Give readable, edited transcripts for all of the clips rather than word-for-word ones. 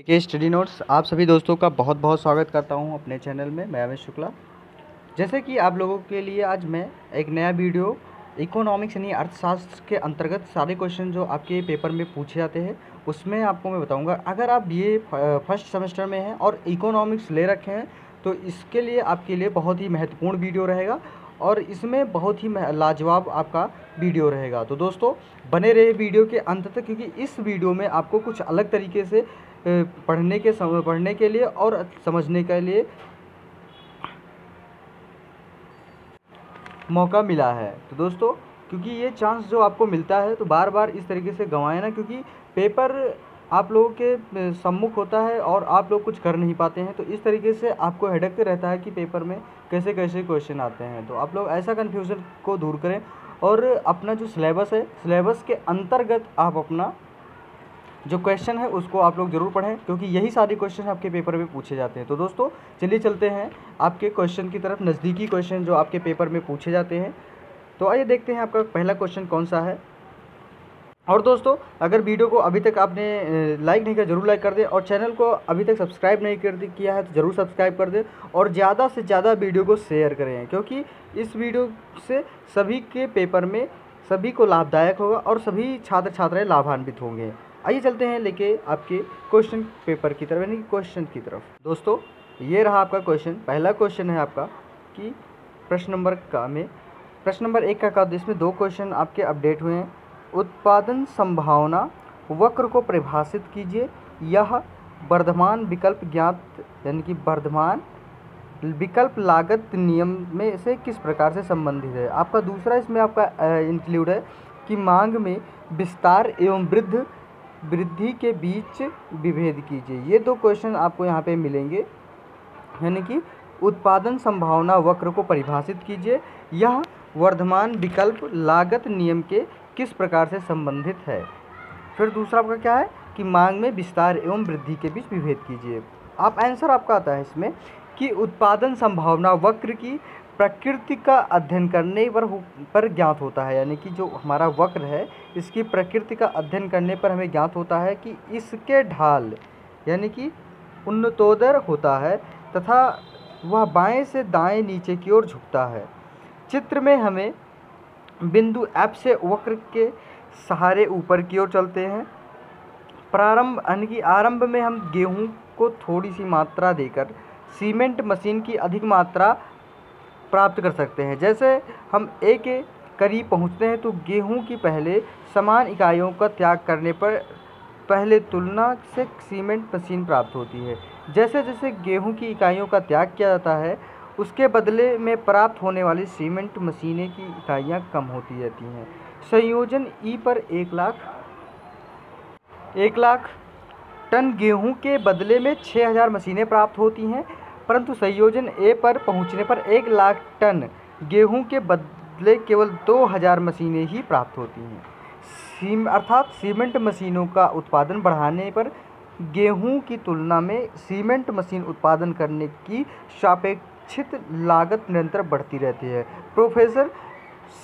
के study notes आप सभी दोस्तों का बहुत बहुत स्वागत करता हूं अपने चैनल में। मैं अमित शुक्ला। जैसे कि आप लोगों के लिए आज मैं एक नया वीडियो इकोनॉमिक्स यानी अर्थशास्त्र के अंतर्गत सारे क्वेश्चन जो आपके पेपर में पूछे जाते हैं उसमें आपको मैं बताऊंगा। अगर आप बीए फर्स्ट सेमेस्टर में हैं और इकोनॉमिक्स ले रखे हैं तो इसके लिए आपके लिए बहुत ही महत्वपूर्ण वीडियो रहेगा और इसमें बहुत ही लाजवाब आपका वीडियो रहेगा। तो दोस्तों बने रहे वीडियो के अंत तक, क्योंकि इस वीडियो में आपको कुछ अलग तरीके से पढ़ने के लिए और समझने के लिए मौका मिला है। तो दोस्तों क्योंकि ये चांस जो आपको मिलता है तो बार बार इस तरीके से गंवाए ना, क्योंकि पेपर आप लोगों के सम्मुख होता है और आप लोग कुछ कर नहीं पाते हैं। तो इस तरीके से आपको हेडेक रहता है कि पेपर में कैसे कैसे क्वेश्चन आते हैं। तो आप लोग ऐसा कन्फ्यूज़न को दूर करें और अपना जो सिलेबस है, सिलेबस के अंतर्गत आप अपना जो क्वेश्चन है उसको आप लोग ज़रूर पढ़ें, क्योंकि यही सारे क्वेश्चन आपके पेपर में पूछे जाते हैं। तो दोस्तों चलिए चलते हैं आपके क्वेश्चन की तरफ, नज़दीकी क्वेश्चन जो आपके पेपर में पूछे जाते हैं। तो आइए देखते हैं आपका पहला क्वेश्चन कौन सा है। और दोस्तों अगर वीडियो को अभी तक आपने लाइक नहीं किया ज़रूर लाइक कर दें, और चैनल को अभी तक सब्सक्राइब नहीं किया है तो ज़रूर सब्सक्राइब कर दें, और ज़्यादा से ज़्यादा वीडियो को शेयर करें, क्योंकि इस वीडियो से सभी के पेपर में सभी को लाभदायक होगा और सभी छात्र छात्राएँ लाभान्वित होंगे। आइए चलते हैं लेके आपके क्वेश्चन पेपर की तरफ, यानी क्वेश्चन की तरफ। दोस्तों ये रहा आपका क्वेश्चन। पहला क्वेश्चन है आपका कि प्रश्न नंबर 1 का इसमें 2 क्वेश्चन आपके अपडेट हुए हैं। उत्पादन संभावना वक्र को परिभाषित कीजिए, यह वर्धमान विकल्प ज्ञात यानी कि वर्धमान विकल्प लागत नियम में से किस प्रकार से संबंधित है। आपका दूसरा इसमें आपका इंक्लूड है कि मांग में विस्तार एवं वृद्धि के बीच विभेद कीजिए। ये 2 क्वेश्चन आपको यहाँ पे मिलेंगे, यानी कि उत्पादन संभावना वक्र को परिभाषित कीजिए, यह वर्धमान विकल्प लागत नियम के किस प्रकार से संबंधित है। फिर दूसरा आपका क्या है कि मांग में विस्तार एवं वृद्धि के बीच विभेद कीजिए। आप आंसर आपका आता है इसमें कि उत्पादन संभावना वक्र की प्रकृति का अध्ययन करने पर ज्ञात होता है, यानी कि जो हमारा वक्र है इसकी प्रकृति का अध्ययन करने पर हमें ज्ञात होता है कि इसके ढाल यानी कि उन्नतोदर होता है तथा वह बाएं से दाएं नीचे की ओर झुकता है। चित्र में हमें बिंदु F से वक्र के सहारे ऊपर की ओर चलते हैं। आरंभ में हम गेहूं को थोड़ी सी मात्रा देकर सीमेंट मशीन की अधिक मात्रा प्राप्त कर सकते हैं। जैसे हम A के करीब पहुंचते हैं तो गेहूं की पहले समान इकाइयों का त्याग करने पर पहले तुलना से सीमेंट मशीन प्राप्त होती है। जैसे जैसे गेहूं की इकाइयों का त्याग किया जाता है उसके बदले में प्राप्त होने वाली सीमेंट मशीनें की इकाइयां कम होती रहती हैं। संयोजन ई पर 1 लाख टन गेहूं के बदले में 6000 मशीनें प्राप्त होती हैं, परंतु संयोजन ए पर पहुंचने पर 1 लाख टन गेहूं के बदले केवल 2000 मशीनें ही प्राप्त होती हैं। अर्थात सीमेंट मशीनों का उत्पादन बढ़ाने पर गेहूं की तुलना में सीमेंट मशीन उत्पादन करने की सापेक्षिक लागत निरंतर बढ़ती रहती है। प्रोफेसर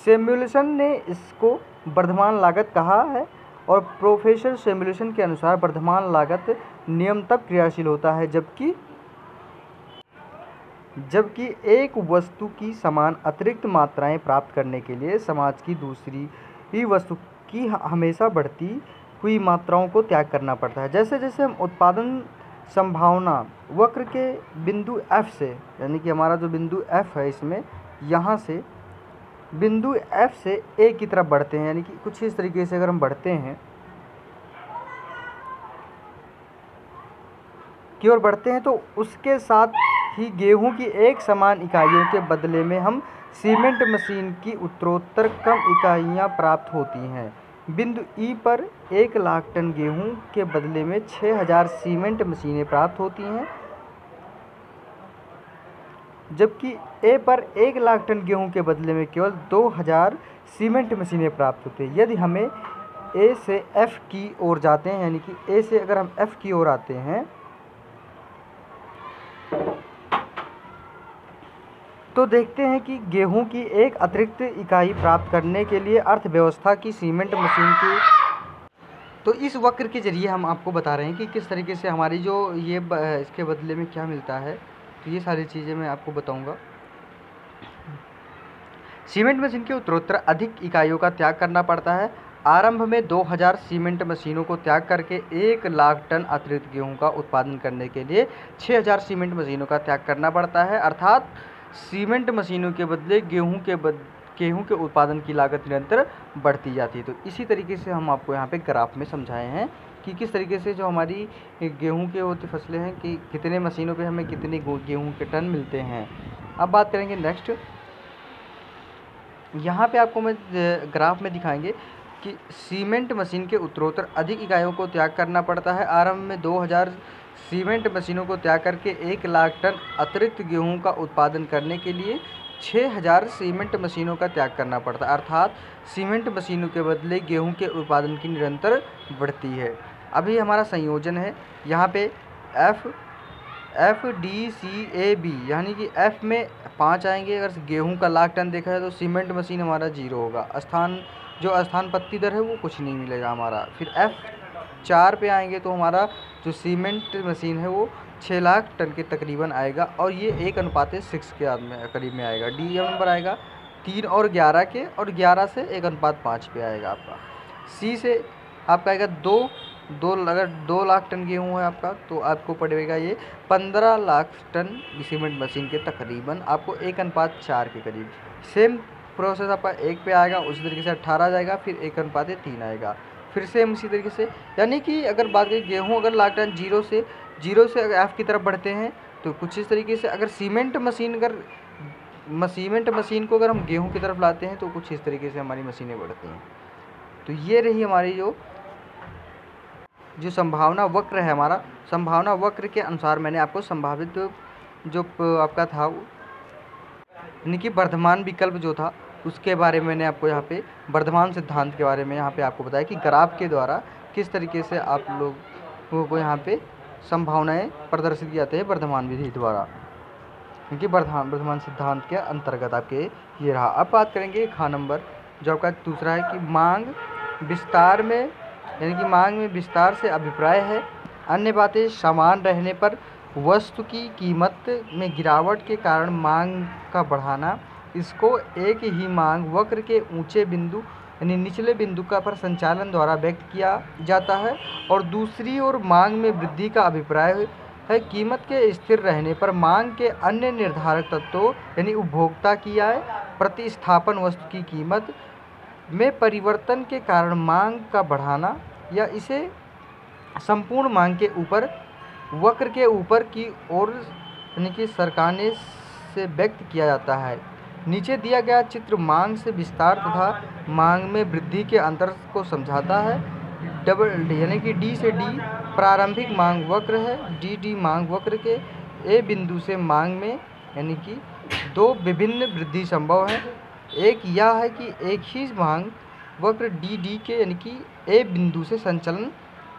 सैमुएल्सन ने इसको वर्धमान लागत कहा है, और प्रोफेसर सैमुएल्सन के अनुसार वर्धमान लागत नियम तब क्रियाशील होता है जबकि एक वस्तु की समान अतिरिक्त मात्राएं प्राप्त करने के लिए समाज की दूसरी ही वस्तु की हमेशा बढ़ती हुई मात्राओं को त्याग करना पड़ता है। जैसे जैसे हम उत्पादन संभावना वक्र के बिंदु F से, यानी कि हमारा जो बिंदु F है इसमें यहाँ से बिंदु F से A की तरफ बढ़ते हैं, यानी कि कुछ इस तरीके से अगर हम बढ़ते हैं की ओर बढ़ते हैं तो उसके साथ ही गेहूं की एक समान इकाइयों के बदले में हम सीमेंट मशीन की उत्तरोत्तर कम इकाइयां प्राप्त होती हैं। बिंदु ई पर 1 लाख टन गेहूं के बदले में 6000 सीमेंट मशीनें प्राप्त होती हैं, जबकि ए पर 1 लाख टन गेहूं के बदले में केवल 2000 सीमेंट मशीनें प्राप्त होती हैं। यदि हमें ए से F की ओर जाते हैं, यानी कि ए से अगर हम F की ओर आते हैं तो देखते हैं कि गेहूं की एक अतिरिक्त इकाई प्राप्त करने के लिए अर्थव्यवस्था की सीमेंट मशीन की तो इस वक्र के ज़रिए हम आपको बता रहे हैं कि किस तरीके से हमारी जो ये इसके बदले में क्या मिलता है। तो ये सारी चीज़ें मैं आपको बताऊंगा। सीमेंट मशीन के उत्तरोत्तर अधिक इकाइयों का त्याग करना पड़ता है। आरंभ में 2000 सीमेंट मशीनों को त्याग करके 1 लाख टन अतिरिक्त गेहूं का उत्पादन करने के लिए 6000 सीमेंट मशीनों का त्याग करना पड़ता है। अर्थात सीमेंट मशीनों के बदले गेहूं के उत्पादन की लागत निरंतर बढ़ती जाती है। तो इसी तरीके से हम आपको यहाँ पे ग्राफ में समझाए हैं कि किस तरीके से जो हमारी गेहूं के होती फसलें हैं कि कितने मशीनों पे हमें कितने गेहूं के टन मिलते हैं। अब बात करेंगे नेक्स्ट। यहाँ पे आपको मैं ग्राफ में दिखाएंगे कि सीमेंट मशीन के उत्तरोत्तर अधिक इकाइयों को त्याग करना पड़ता है। आरंभ में 2000 सीमेंट मशीनों को त्याग करके 1 लाख टन अतिरिक्त गेहूं का उत्पादन करने के लिए 6000 सीमेंट मशीनों का त्याग करना पड़ता है। अर्थात सीमेंट मशीनों के बदले गेहूं के उत्पादन की निरंतर बढ़ती है। अभी हमारा संयोजन है यहाँ पे FDCAB, यानी कि F में 5 आएंगे। अगर गेहूं का लाख टन देखा है तो सीमेंट मशीन हमारा 0 होगा। स्थान पत्ती दर है वो कुछ नहीं मिलेगा हमारा। फिर F4 पे आएंगे तो हमारा जो सीमेंट मशीन है वो 6 लाख टन के तकरीबन आएगा और ये 1:6 के करीब में आएगा। D नंबर आएगा 3 और 11 के, और 11 से 1:5 पे आएगा आपका। C से आपका आएगा 2 अगर 2 लाख टन गेहूँ है आपका तो आपको पड़ेगा ये 15 लाख टन सीमेंट मशीन के तकरीबन आपको 1:4 के करीब। सेम प्रोसेस आपका 1 पे आएगा, उसी तरीके से 18 जाएगा, फिर 1:3 आएगा, फिर सेम उसी तरीके से। यानी कि अगर बात करें गेहूँ अगर लाख टन 0 से अगर F की तरफ बढ़ते हैं तो कुछ इस तरीके से। अगर सीमेंट मशीन को अगर हम गेहूँ की तरफ लाते हैं तो कुछ इस तरीके से हमारी मशीनें बढ़ती हैं। तो ये रही हमारी जो संभावना वक्र है हमारा। संभावना वक्र के अनुसार मैंने आपको संभावित जो आपका था यानी कि वर्धमान विकल्प जो था उसके बारे में मैंने आपको यहाँ पे वर्धमान सिद्धांत के बारे में यहाँ पे आपको बताया कि ग्राफ के द्वारा किस तरीके से आप लोगों को यहाँ पे संभावनाएं प्रदर्शित किए जाते हैं वर्धमान विधि द्वारा, क्योंकि वर्धमान सिद्धांत के अंतर्गत आपके ये रहा। अब बात करेंगे खा नंबर जो आपका दूसरा है कि मांग विस्तार में, यानी कि मांग में विस्तार से अभिप्राय है अन्य बातें समान रहने पर वस्तु की कीमत में गिरावट के कारण मांग का बढ़ाना। इसको एक ही मांग वक्र के ऊंचे बिंदु यानी निचले बिंदु का पर संचालन द्वारा व्यक्त किया जाता है। और दूसरी ओर मांग में वृद्धि का अभिप्राय है कीमत के स्थिर रहने पर मांग के अन्य निर्धारक तत्वों यानी उपभोक्ता की आय, प्रतिस्थापन वस्तु की कीमत में परिवर्तन के कारण मांग का बढ़ाना, या इसे संपूर्ण मांग के ऊपर वक्र के ऊपर की ओर यानी कि सरकाने से व्यक्त किया जाता है। नीचे दिया गया चित्र मांग से विस्तार तथा मांग में वृद्धि के अंतर को समझाता है। यानी कि D से D प्रारंभिक मांग वक्र है। D मांग वक्र के A बिंदु से मांग में यानी कि 2 विभिन्न वृद्धि संभव है। एक यह है कि एक ही मांग वक्र D के यानी कि A बिंदु से संचलन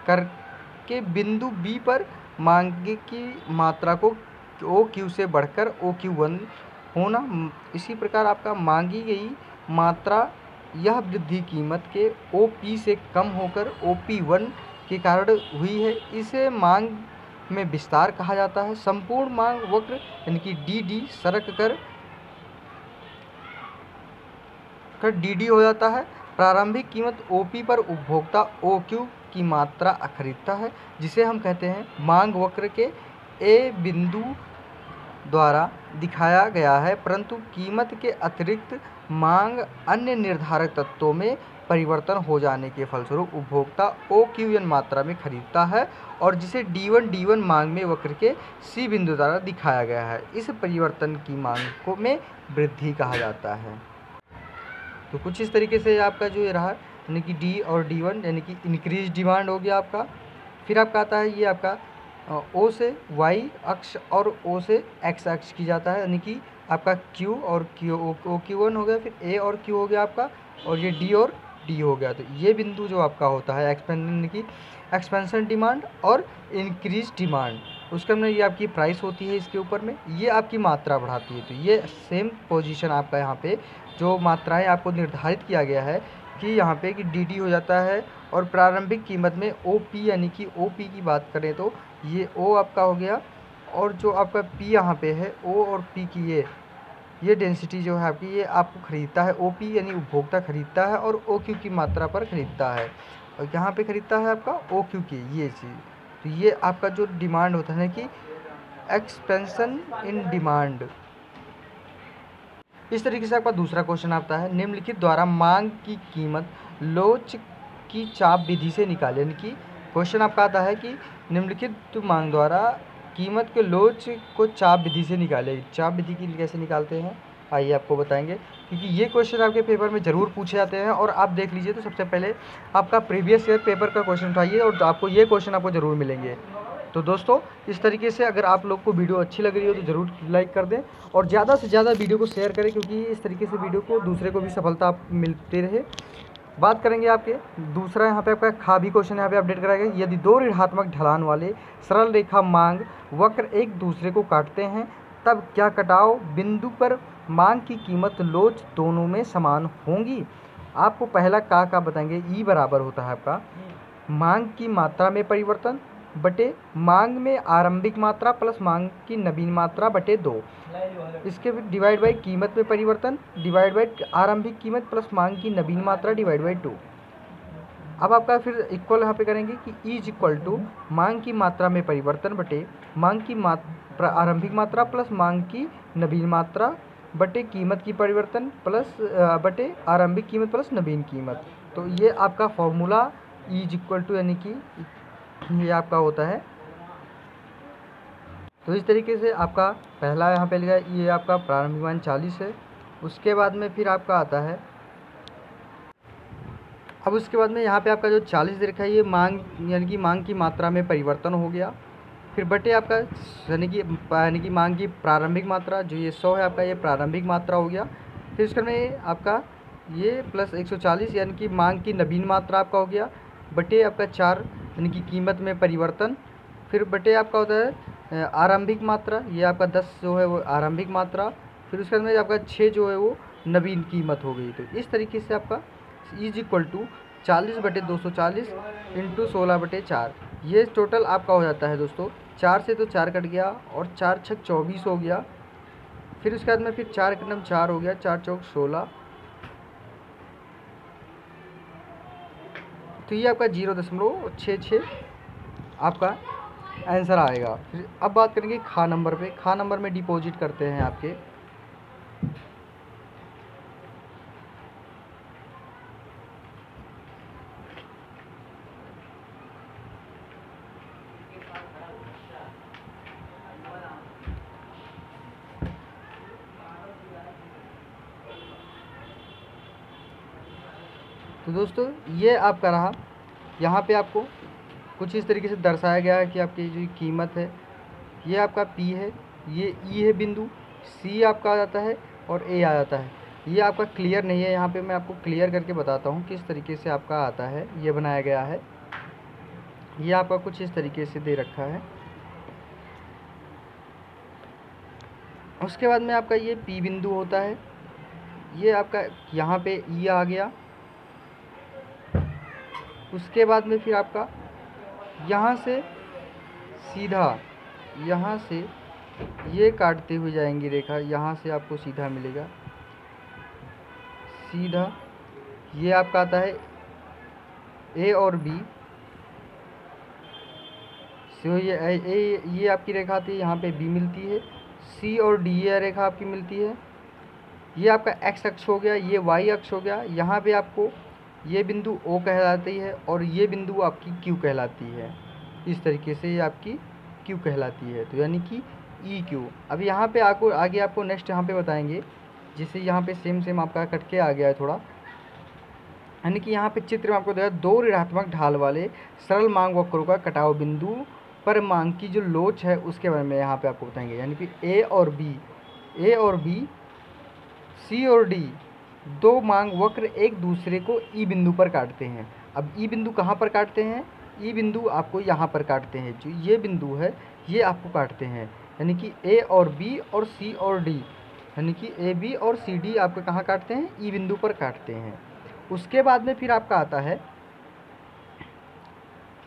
करके बिंदु B पर मांग की मात्रा को OQ से बढ़कर OQ1 होना। इसी प्रकार आपका मांगी गई मात्रा यह वृद्धि कीमत के OP से कम होकर OP1 के कारण हुई है। इसे मांग में विस्तार कहा जाता है। संपूर्ण मांग वक्र यानी कि DD सरक कर DD हो जाता है। प्रारंभिक कीमत OP पर उपभोक्ता OQ की मात्रा खरीदता है, जिसे हम कहते हैं मांग वक्र के A बिंदु द्वारा दिखाया गया है, परंतु कीमत के अतिरिक्त मांग अन्य निर्धारक तत्वों में परिवर्तन हो जाने के फलस्वरूप उपभोक्ता OQN मात्रा में खरीदता है, और जिसे D1 मांग में वक्र के C बिंदु द्वारा दिखाया गया है। इस परिवर्तन की मांग को में वृद्धि कहा जाता है। तो कुछ इस तरीके से आपका जो ये रहा यानी कि D और D1 यानी कि इंक्रीज डिमांड हो गया आपका। फिर आपका आता है ये आपका O से Y अक्ष और O से X अक्ष की जाता है, यानी कि आपका Q और OQ1 हो गया, फिर A और Q हो गया आपका, और ये D और D हो गया। तो ये बिंदु जो आपका होता है एक्सपेंशन डिमांड और इंक्रीज डिमांड, उसके अंदर ये आपकी प्राइस होती है, इसके ऊपर में ये आपकी मात्रा बढ़ाती है। तो ये सेम पोजीशन आपका यहाँ पे जो मात्राएं आपको निर्धारित किया गया है कि यहाँ पे कि डी डी हो जाता है। और प्रारंभिक कीमत में ओ पी यानी कि ओ पी की बात करें तो ये ओ आपका हो गया, और जो आपका पी यहाँ पे है ओ और पी की ये डेंसिटी जो है आपकी, ये आपको ख़रीदता है। ओ पी यानी उपभोक्ता खरीदता है और ओ क्यू की मात्रा पर ख़रीदता है, और यहाँ पे ख़रीदता है आपका ओ क्यू की ये चीज़। तो ये आपका जो डिमांड होता है कि एक्सपेंशन इन डिमांड। इस तरीके से आपका दूसरा क्वेश्चन आता है, निम्नलिखित द्वारा मांग की कीमत लोच की चाप विधि से निकालें। यानी कि क्वेश्चन आपका आता है कि निम्नलिखित मांग द्वारा कीमत के लोच को चाप विधि से निकालें। चाप विधि की कैसे निकालते हैं आइए आपको बताएंगे, क्योंकि ये क्वेश्चन आपके पेपर में ज़रूर पूछे जाते हैं। और आप देख लीजिए तो सबसे पहले आपका प्रीवियस ईयर पेपर का क्वेश्चन उठाइए और आपको ये क्वेश्चन आपको ज़रूर मिलेंगे। तो दोस्तों इस तरीके से अगर आप लोग को वीडियो अच्छी लग रही हो तो ज़रूर लाइक कर दें और ज़्यादा से ज़्यादा वीडियो को शेयर करें, क्योंकि इस तरीके से वीडियो को दूसरे को भी सफलता मिलती रहे। बात करेंगे आपके दूसरा यहाँ पे आपका खा भी क्वेश्चन यहाँ पे अपडेट कराया गया। यदि दो ऋणात्मक ढलान वाले सरल रेखा मांग वक्र एक दूसरे को काटते हैं तब क्या कटाव बिंदु पर मांग की कीमत लोच दोनों में समान होंगी। आपको पहला का बताएंगे। ई बराबर होता है आपका मांग की मात्रा में परिवर्तन बटे मांग में आरंभिक मात्रा प्लस मांग की नवीन मात्रा बटे 2। इसके फिर डिवाइड बाई कीमत में परिवर्तन डिवाइड बाई आरंभिक कीमत प्लस मांग की नवीन मात्रा डिवाइड बाई 2। अब आपका फिर इक्वल यहाँ पे करेंगे कि इज इक्वल टू मांग की मात्रा में परिवर्तन बटे मांग की मात्रा आरंभिक मात्रा प्लस मांग की नवीन मात्रा बटे कीमत की परिवर्तन प्लस बटे आरंभिक कीमत प्लस नवीन कीमत। तो ये आपका फॉर्मूला इज इक्वल टू यानी कि ये आपका होता है। तो इस तरीके से आपका पहला यहाँ पे लिखा है, ये आपका प्रारंभिक मान 40 है। उसके बाद में फिर आपका आता है, अब उसके बाद में यहाँ पे आपका जो 40 दे रखा है ये मांग यानी कि मांग की मात्रा में परिवर्तन हो गया। फिर बटे आपका यानी कि मांग की प्रारंभिक मात्रा जो ये 100 है आपका, ये प्रारंभिक मात्रा हो गया। फिर उसके में आपका ये प्लस 140 यानी कि मांग की नवीन मात्रा आपका हो गया बटे आपका 4 यानी कि कीमत में परिवर्तन। फिर बटे आपका होता है आरंभिक मात्रा, ये आपका 10 जो है वो आरंभिक मात्रा। फिर उसके बाद में आपका 6 जो है वो नवीन कीमत हो गई। तो इस तरीके से आपका इज इक्वल टू 40 बटे 240 इंटू 16 बटे 4, ये टोटल आपका हो जाता है दोस्तों। 4 से तो 4 कट गया और 4 छक 24 हो गया। फिर उसके बाद में फिर 4 कदम 4 हो गया, 4 चौक 16। तो ये आपका 0.66 आपका आंसर आएगा। फिर अब बात करेंगे खा नंबर पे। खा नंबर में डिपॉजिट करते हैं आपके तो दोस्तों ये आपका रहा। यहाँ पे आपको कुछ इस तरीके से दर्शाया गया है कि आपकी जो कीमत है ये आपका पी है, ये ई है बिंदु, सी आपका आ जाता है और ए आ जाता है। ये आपका क्लियर नहीं है, यहाँ पे मैं आपको क्लियर करके बताता हूँ किस तरीके से आपका आता है। ये बनाया गया है, ये आपका कुछ इस तरीके से दे रखा है। उसके बाद में आपका ये पी बिंदु होता है, ये आपका यहाँ पे ई आ गया। उसके बाद में फिर आपका यहाँ से सीधा यहाँ से ये काटते हुए जाएंगी रेखा, यहाँ से आपको सीधा मिलेगा सीधा। ये आपका आता है ए और बी, सो ये आपकी रेखा आती है, यहाँ पे बी मिलती है। सी और डी ये रेखा आपकी मिलती है। ये आपका एक्स अक्ष हो गया, ये वाई अक्ष हो गया। यहाँ पे आपको ये बिंदु O कहलाती है और ये बिंदु आपकी Q कहलाती है। इस तरीके से ये आपकी Q कहलाती है, तो यानी कि EQ। अब यहाँ पे आगे आपको नेक्स्ट यहाँ पे बताएंगे, जिससे यहाँ पे सेम आपका कट के आ गया है थोड़ा। यानी कि यहाँ पे चित्र में आपको देखा दो ऋणात्मक ढाल वाले सरल मांग वक्रों का कटाव बिंदु पर मांग की जो लोच है उसके बारे में यहाँ पे आपको बताएंगे। यानी कि ए और बी सी और डी दो मांग वक्र एक दूसरे को ई बिंदु पर काटते हैं। अब ई बिंदु कहाँ पर काटते हैं? ई बिंदु आपको यहाँ पर काटते हैं, जो ये बिंदु है ये आपको काटते हैं। यानी कि ए और बी और सी और डी, यानी कि ए बी और सी डी आपको कहाँ काटते हैं? ई बिंदु पर काटते हैं। उसके बाद में फिर आपका आता है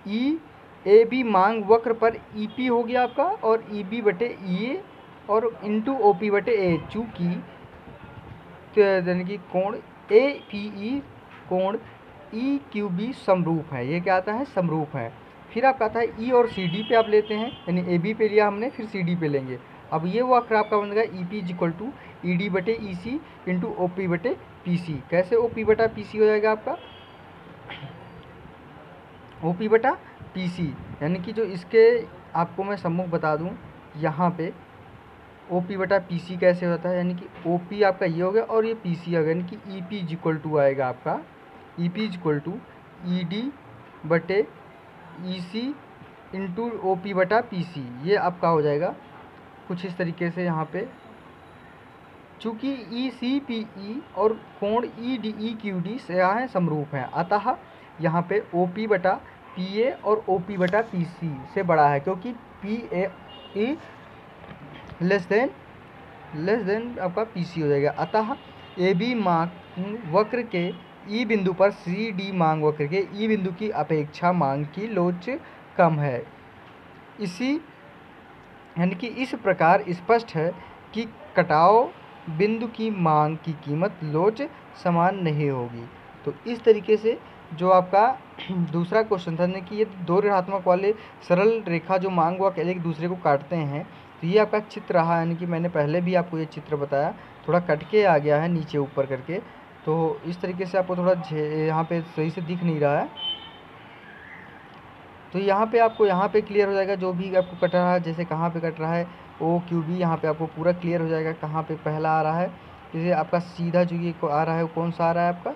ई ए बी मांग वक्र पर ई पी हो गया आपका, और ई बी बटे ई ए और इंटू ओ पी बटे ए, चूँकि यानी कि कोण ए पी ई कोण ई क्यू बी समरूप है। ये क्या आता है? समरूप है। फिर आपका आता है ई और सी डी पे आप लेते हैं, यानी ए बी पे लिया हमने, फिर सी डी पे लेंगे। अब ये वक्र आपका बन गया E P is equal to E D बटे E C into O P बटे पी सी। कैसे ओ पी बटा पी सी हो जाएगा आपका? ओ पी बटा पी सी, यानी कि जो इसके आपको मैं सम्मुख बता दूं, यहाँ पे ओ पी बटा पी सी कैसे होता है, यानी कि ओ पी आपका ये हो गया और ये पी सी आ गया, यानी कि E P is equal to आएगा आपका E P is equal to E D बटे E C into O P बटा पी सी। ये आपका हो जाएगा कुछ इस तरीके से। यहाँ पे चूँकि ई सी पी ई और कोण E D E Q D से यहाँ है समरूप हैं, अतः यहाँ पे ओ पी बटा पी ए और ओ पी बटा पी सी से बड़ा है, क्योंकि P A E less than आपका पी सी हो जाएगा। अतः ए बी मांग वक्र के ई बिंदु पर सी डी मांग वक्र के ई बिंदु की अपेक्षा मांग की लोच कम है। इसी यानी कि इस प्रकार स्पष्ट है कि कटाव बिंदु की मांग की कीमत लोच समान नहीं होगी। तो इस तरीके से जो आपका दूसरा क्वेश्चन था, कि ये दो ऋणात्मक वाले सरल रेखा जो मांग वक्र एक दूसरे को काटते हैं, तो ये आपका चित्र रहा। यानी कि मैंने पहले भी आपको ये चित्र बताया, थोड़ा कट के आ गया है नीचे ऊपर करके, तो इस तरीके से आपको थोड़ा यहाँ पे सही से दिख नहीं रहा है। तो यहाँ पे आपको यहाँ पे क्लियर हो जाएगा जो भी आपको कट रहा है, जैसे कहाँ पे कट रहा है ओ क्यू बी, यहाँ पे आपको पूरा क्लियर हो जाएगा कहाँ पे पहला आ रहा है। जैसे आपका सीधा जो ये आ रहा है वो कौन सा आ रहा है आपका,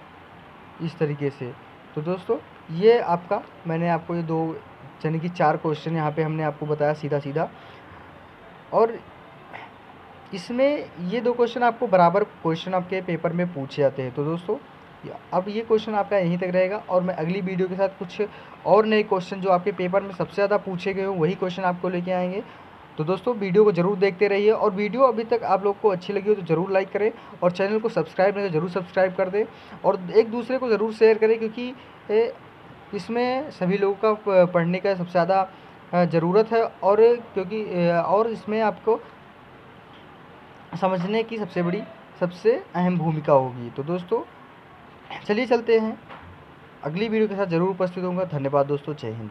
इस तरीके से। तो दोस्तों ये आपका मैंने आपको ये दो यानी कि 4 क्वेश्चन यहाँ पे हमने आपको बताया सीधा सीधा, और इसमें ये 2 क्वेश्चन आपको बराबर क्वेश्चन आपके पेपर में पूछे जाते हैं। तो दोस्तों अब ये क्वेश्चन आपका यहीं तक रहेगा, और मैं अगली वीडियो के साथ कुछ और नए क्वेश्चन जो आपके पेपर में सबसे ज़्यादा पूछे गए हो वही क्वेश्चन आपको लेके आएंगे। तो दोस्तों वीडियो को ज़रूर देखते रहिए, और वीडियो अभी तक आप लोग को अच्छी लगी हो तो ज़रूर लाइक करें, और चैनल को सब्सक्राइब नहीं तो ज़रूर सब्सक्राइब कर दें, और एक दूसरे को ज़रूर शेयर करें, क्योंकि इसमें सभी लोगों का पढ़ने का सबसे ज़्यादा ज़रूरत है, और क्योंकि और इसमें आपको समझने की सबसे अहम भूमिका होगी। तो दोस्तों चलिए चलते हैं, अगली वीडियो के साथ ज़रूर उपस्थित होऊंगा। धन्यवाद दोस्तों, जय हिंद।